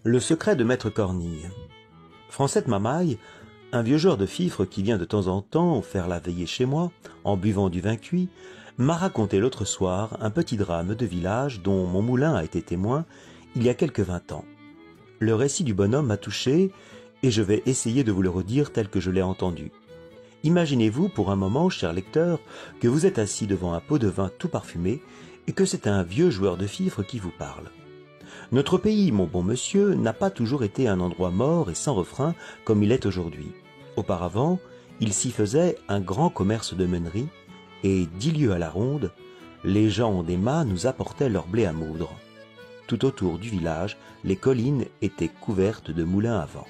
Le secret de Maître Cornille. Francette Mamaille, un vieux joueur de fifre qui vient de temps en temps faire la veillée chez moi, en buvant du vin cuit, m'a raconté l'autre soir un petit drame de village dont mon moulin a été témoin il y a quelque 20 ans. Le récit du bonhomme m'a touché et je vais essayer de vous le redire tel que je l'ai entendu. Imaginez-vous pour un moment, cher lecteur, que vous êtes assis devant un pot de vin tout parfumé et que c'est un vieux joueur de fifre qui vous parle. Notre pays, mon bon monsieur, n'a pas toujours été un endroit mort et sans refrain comme il est aujourd'hui. Auparavant, il s'y faisait un grand commerce de meunerie, et 10 lieues à la ronde, les gens des mâts nous apportaient leur blé à moudre. Tout autour du village, les collines étaient couvertes de moulins à vent.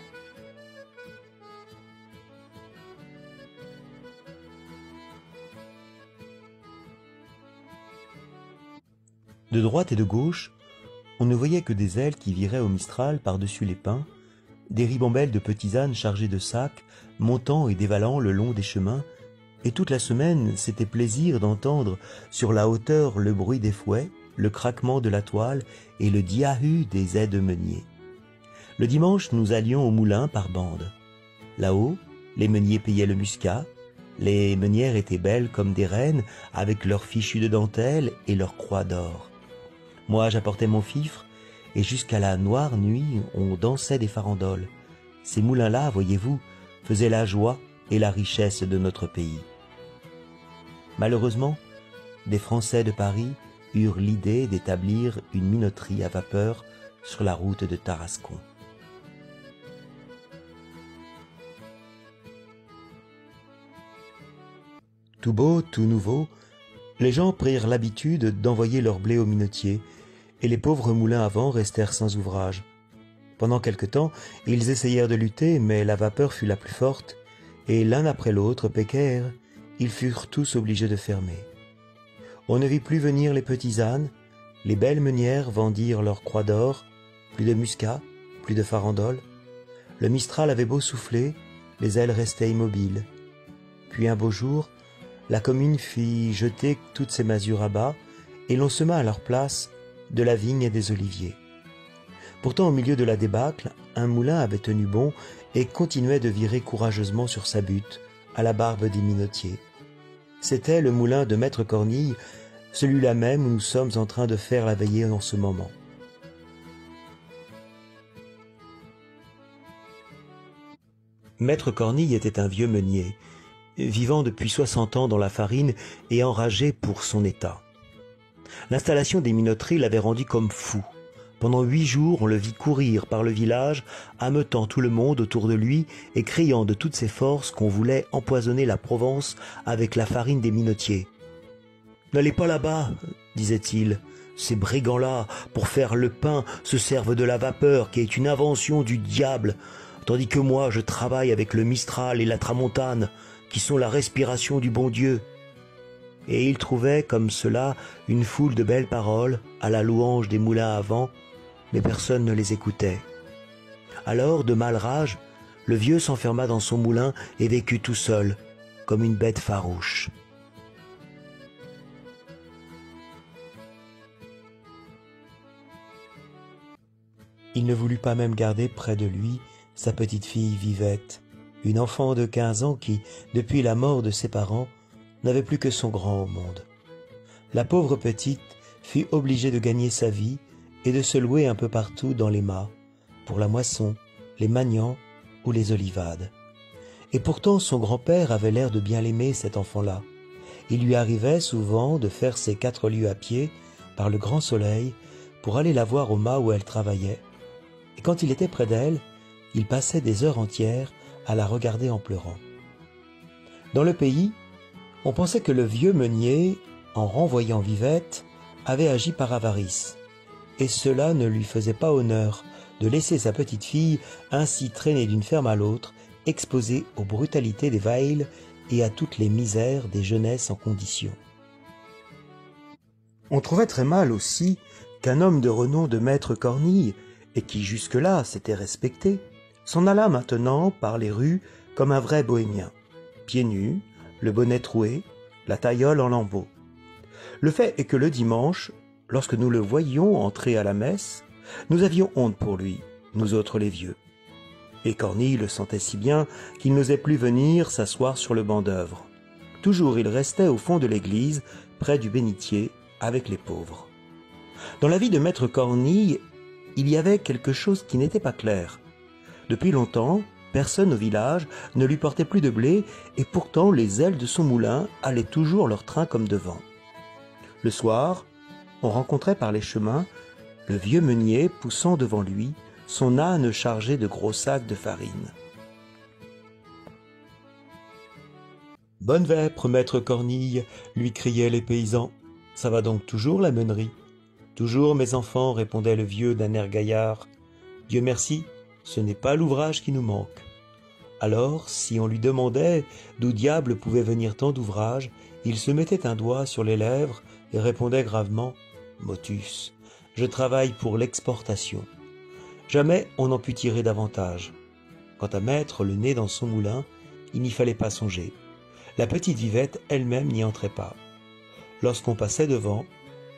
De droite et de gauche, on ne voyait que des ailes qui viraient au mistral par-dessus les pins, des ribambelles de petits ânes chargés de sacs, montant et dévalant le long des chemins, et toute la semaine c'était plaisir d'entendre sur la hauteur le bruit des fouets, le craquement de la toile et le diahu des aides-meuniers. Le dimanche, nous allions au moulin par bande. Là-haut, les meuniers payaient le muscat, les meunières étaient belles comme des reines, avec leurs fichus de dentelle et leurs croix d'or. Moi, j'apportais mon fifre, et jusqu'à la noire nuit, on dansait des farandoles. Ces moulins-là, voyez-vous, faisaient la joie et la richesse de notre pays. Malheureusement, des Français de Paris eurent l'idée d'établir une minoterie à vapeur sur la route de Tarascon. Tout beau, tout nouveau, les gens prirent l'habitude d'envoyer leur blé aux minotiers, et les pauvres moulins à vent restèrent sans ouvrage. Pendant quelque temps, ils essayèrent de lutter, mais la vapeur fut la plus forte, et l'un après l'autre péquèrent, ils furent tous obligés de fermer. On ne vit plus venir les petits ânes, les belles meunières vendirent leurs croix d'or, plus de muscat, plus de farandole. Le mistral avait beau souffler, les ailes restaient immobiles. Puis un beau jour, la commune fit jeter toutes ces masures à bas, et l'on sema à leur place de la vigne et des oliviers. Pourtant, au milieu de la débâcle, un moulin avait tenu bon et continuait de virer courageusement sur sa butte, à la barbe des minotiers. C'était le moulin de Maître Cornille, celui-là même où nous sommes en train de faire la veillée en ce moment. Maître Cornille était un vieux meunier, vivant depuis 60 ans dans la farine et enragé pour son état. L'installation des minoteries l'avait rendu comme fou. Pendant 8 jours, on le vit courir par le village, ameutant tout le monde autour de lui et criant de toutes ses forces qu'on voulait empoisonner la Provence avec la farine des minotiers. « N'allez pas là-bas, disait-il. Ces brigands-là, pour faire le pain, se servent de la vapeur qui est une invention du diable, tandis que moi, je travaille avec le Mistral et la Tramontane, qui sont la respiration du bon Dieu. » Et il trouvait comme cela une foule de belles paroles à la louange des moulins à vent, mais personne ne les écoutait. Alors, de male rage, le vieux s'enferma dans son moulin et vécut tout seul, comme une bête farouche. Il ne voulut pas même garder près de lui sa petite fille Vivette, une enfant de 15 ans qui, depuis la mort de ses parents, n'avait plus que son grand au monde. La pauvre petite fut obligée de gagner sa vie et de se louer un peu partout dans les mâts, pour la moisson, les magnans ou les olivades. Et pourtant son grand-père avait l'air de bien l'aimer, cet enfant-là. Il lui arrivait souvent de faire ses 4 lieues à pied, par le grand soleil, pour aller la voir au mât où elle travaillait. Et quand il était près d'elle, il passait des heures entières à la regarder en pleurant. Dans le pays, on pensait que le vieux meunier, en renvoyant Vivette, avait agi par avarice, et cela ne lui faisait pas honneur de laisser sa petite fille ainsi traîner d'une ferme à l'autre, exposée aux brutalités des Vaïles et à toutes les misères des jeunesses en condition. On trouvait très mal aussi qu'un homme de renom de Maître Cornille, et qui jusque-là s'était respecté, s'en alla maintenant par les rues comme un vrai bohémien, pieds nus, le bonnet troué, la taillole en lambeaux. Le fait est que le dimanche, lorsque nous le voyions entrer à la messe, nous avions honte pour lui, nous autres les vieux. Et Cornille le sentait si bien qu'il n'osait plus venir s'asseoir sur le banc d'œuvre. Toujours il restait au fond de l'église, près du bénitier, avec les pauvres. Dans la vie de maître Cornille, il y avait quelque chose qui n'était pas clair. Depuis longtemps, personne au village ne lui portait plus de blé, et pourtant les ailes de son moulin allaient toujours leur train comme devant. Le soir, on rencontrait par les chemins le vieux meunier poussant devant lui son âne chargé de gros sacs de farine. « Bonne vêpre, maître Cornille !» lui criaient les paysans. « Ça va donc toujours la meunerie ?»« Toujours, mes enfants, répondait le vieux d'un air gaillard. Dieu merci, ce n'est pas l'ouvrage qui nous manque. Alors, si on lui demandait d'où diable pouvait venir tant d'ouvrages, il se mettait un doigt sur les lèvres et répondait gravement « Motus, je travaille pour l'exportation. » Jamais on n'en put tirer davantage. Quant à mettre le nez dans son moulin, il n'y fallait pas songer. La petite Vivette elle-même n'y entrait pas. Lorsqu'on passait devant,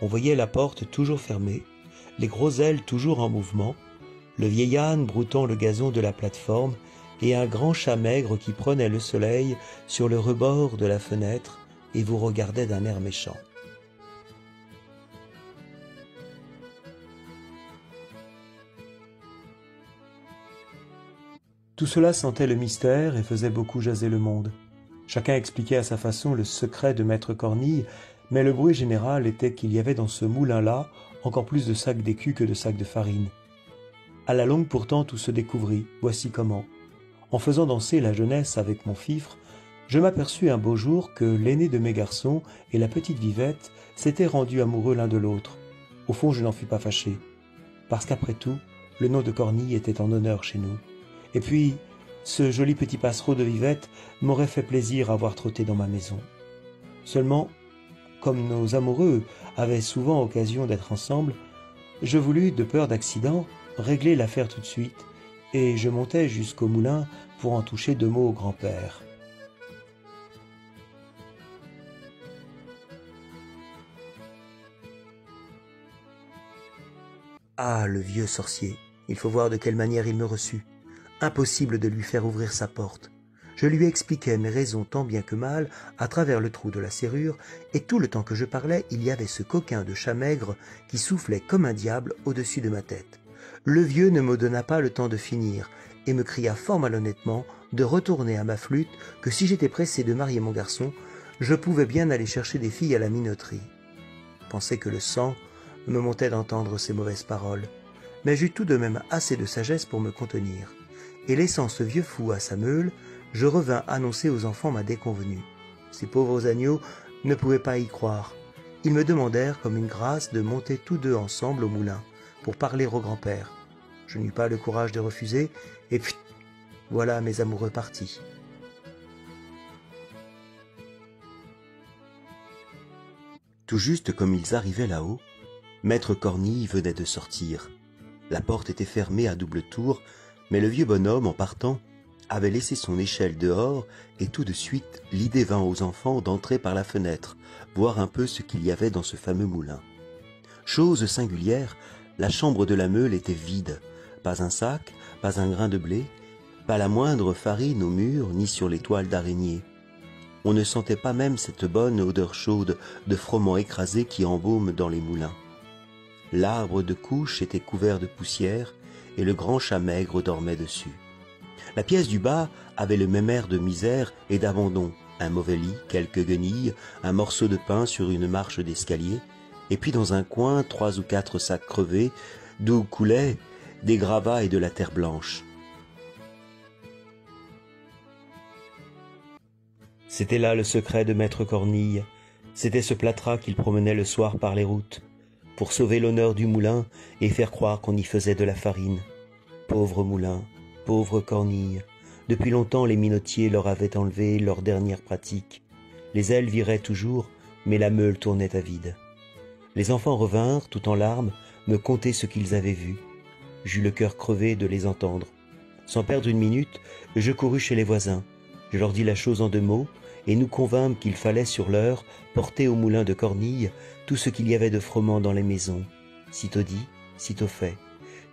on voyait la porte toujours fermée, les grosses ailes toujours en mouvement, le vieil âne broutant le gazon de la plateforme et un grand chat maigre qui prenait le soleil sur le rebord de la fenêtre et vous regardait d'un air méchant. Tout cela sentait le mystère et faisait beaucoup jaser le monde. Chacun expliquait à sa façon le secret de maître Cornille, mais le bruit général était qu'il y avait dans ce moulin-là encore plus de sacs d'écus que de sacs de farine. À la longue pourtant tout se découvrit, voici comment. En faisant danser la jeunesse avec mon fifre, je m'aperçus un beau jour que l'aîné de mes garçons et la petite Vivette s'étaient rendus amoureux l'un de l'autre. Au fond je n'en fus pas fâché, parce qu'après tout, le nom de Cornille était en honneur chez nous. Et puis, ce joli petit passereau de Vivette m'aurait fait plaisir à voir trotter dans ma maison. Seulement, comme nos amoureux avaient souvent occasion d'être ensemble, je voulus, de peur d'accident, régler l'affaire tout de suite, et je montai jusqu'au moulin pour en toucher 2 mots au grand-père. Ah, le vieux sorcier, il faut voir de quelle manière il me reçut. Impossible de lui faire ouvrir sa porte. Je lui expliquai mes raisons tant bien que mal à travers le trou de la serrure, et tout le temps que je parlais, il y avait ce coquin de chat maigre qui soufflait comme un diable au-dessus de ma tête. Le vieux ne me donna pas le temps de finir, et me cria fort malhonnêtement de retourner à ma flûte, que si j'étais pressé de marier mon garçon, je pouvais bien aller chercher des filles à la minoterie. Je pensais que le sang me montait d'entendre ces mauvaises paroles, mais j'eus tout de même assez de sagesse pour me contenir. Et laissant ce vieux fou à sa meule, je revins annoncer aux enfants ma déconvenue. Ces pauvres agneaux ne pouvaient pas y croire. Ils me demandèrent comme une grâce de monter tous deux ensemble au moulin, pour parler au grand-père. Je n'eus pas le courage de refuser, et puis voilà mes amoureux partis. Tout juste comme ils arrivaient là-haut, maître Cornille venait de sortir. La porte était fermée à double tour, mais le vieux bonhomme, en partant, avait laissé son échelle dehors, et tout de suite, l'idée vint aux enfants d'entrer par la fenêtre, voir un peu ce qu'il y avait dans ce fameux moulin. Chose singulière, la chambre de la meule était vide. Pas un sac, pas un grain de blé, pas la moindre farine au mur, ni sur les toiles d'araignée. On ne sentait pas même cette bonne odeur chaude de froment écrasé qui embaume dans les moulins. L'arbre de couche était couvert de poussière, et le grand chat maigre dormait dessus. La pièce du bas avait le même air de misère et d'abandon, un mauvais lit, quelques guenilles, un morceau de pain sur une marche d'escalier, et puis dans un coin 3 ou 4 sacs crevés, d'où coulaient des gravats et de la terre blanche. C'était là le secret de maître Cornille, c'était ce plâtras qu'il promenait le soir par les routes, pour sauver l'honneur du moulin et faire croire qu'on y faisait de la farine. Pauvre moulin, pauvre Cornille, depuis longtemps les minotiers leur avaient enlevé leur dernière pratique. Les ailes viraient toujours, mais la meule tournait à vide. Les enfants revinrent, tout en larmes, me conter ce qu'ils avaient vu. J'eus le cœur crevé de les entendre. Sans perdre une minute, je courus chez les voisins. Je leur dis la chose en 2 mots, et nous convînmes qu'il fallait sur l'heure porter au moulin de Cornille tout ce qu'il y avait de froment dans les maisons. Sitôt dit, sitôt fait.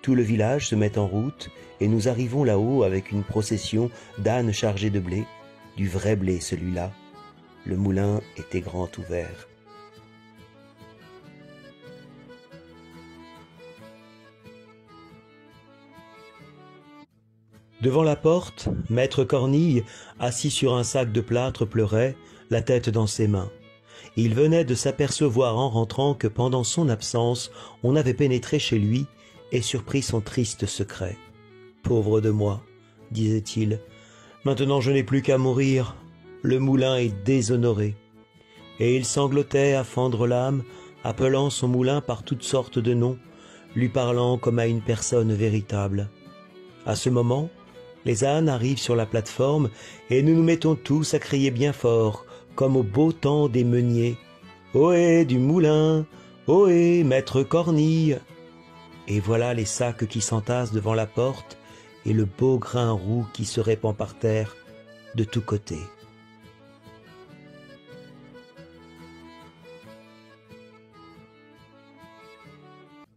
Tout le village se met en route et nous arrivons là-haut avec une procession d'ânes chargés de blé, du vrai blé celui-là. Le moulin était grand ouvert. Devant la porte, maître Cornille, assis sur un sac de plâtre, pleurait, la tête dans ses mains. Il venait de s'apercevoir en rentrant que pendant son absence, on avait pénétré chez lui et surpris son triste secret. « Pauvre de moi, disait-il, maintenant je n'ai plus qu'à mourir, le moulin est déshonoré. » Et il sanglotait à fendre l'âme, appelant son moulin par toutes sortes de noms, lui parlant comme à une personne véritable. À ce moment, les ânes arrivent sur la plateforme et nous nous mettons tous à crier bien fort, comme au beau temps des meuniers. « Ohé du moulin! Ohé, maître Cornille !» Et voilà les sacs qui s'entassent devant la porte et le beau grain roux qui se répand par terre de tous côtés.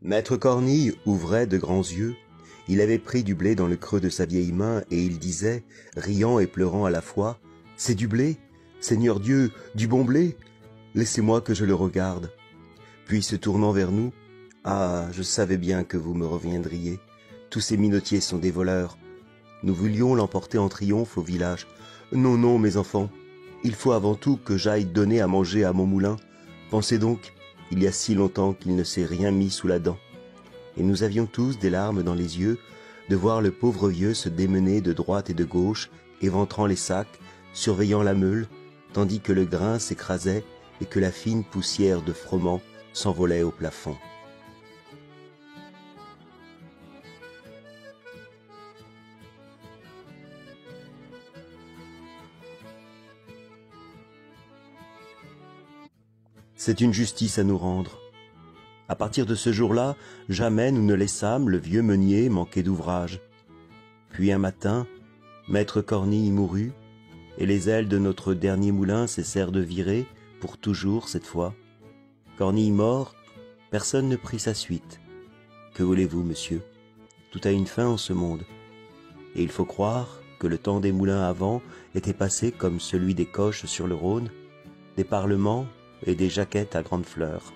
Maître Cornille ouvrait de grands yeux. Il avait pris du blé dans le creux de sa vieille main et il disait, riant et pleurant à la fois, « C'est du blé, Seigneur Dieu, du bon blé, laissez-moi que je le regarde. » Puis se tournant vers nous, « Ah, je savais bien que vous me reviendriez. Tous ces minotiers sont des voleurs. Nous voulions l'emporter en triomphe au village. Non, non, mes enfants, il faut avant tout que j'aille donner à manger à mon moulin. Pensez donc, il y a si longtemps qu'il ne s'est rien mis sous la dent. » Et nous avions tous des larmes dans les yeux de voir le pauvre vieux se démener de droite et de gauche, éventrant les sacs, surveillant la meule, tandis que le grain s'écrasait et que la fine poussière de froment s'envolait au plafond. C'est une justice à nous rendre. À partir de ce jour-là, jamais nous ne laissâmes le vieux meunier manquer d'ouvrage. Puis un matin, maître Cornille mourut, et les ailes de notre dernier moulin cessèrent de virer, pour toujours cette fois. Cornille mort, personne ne prit sa suite. Que voulez-vous, monsieur? Tout a une fin en ce monde. Et il faut croire que le temps des moulins avant était passé comme celui des coches sur le Rhône, des parlements et des jaquettes à grandes fleurs.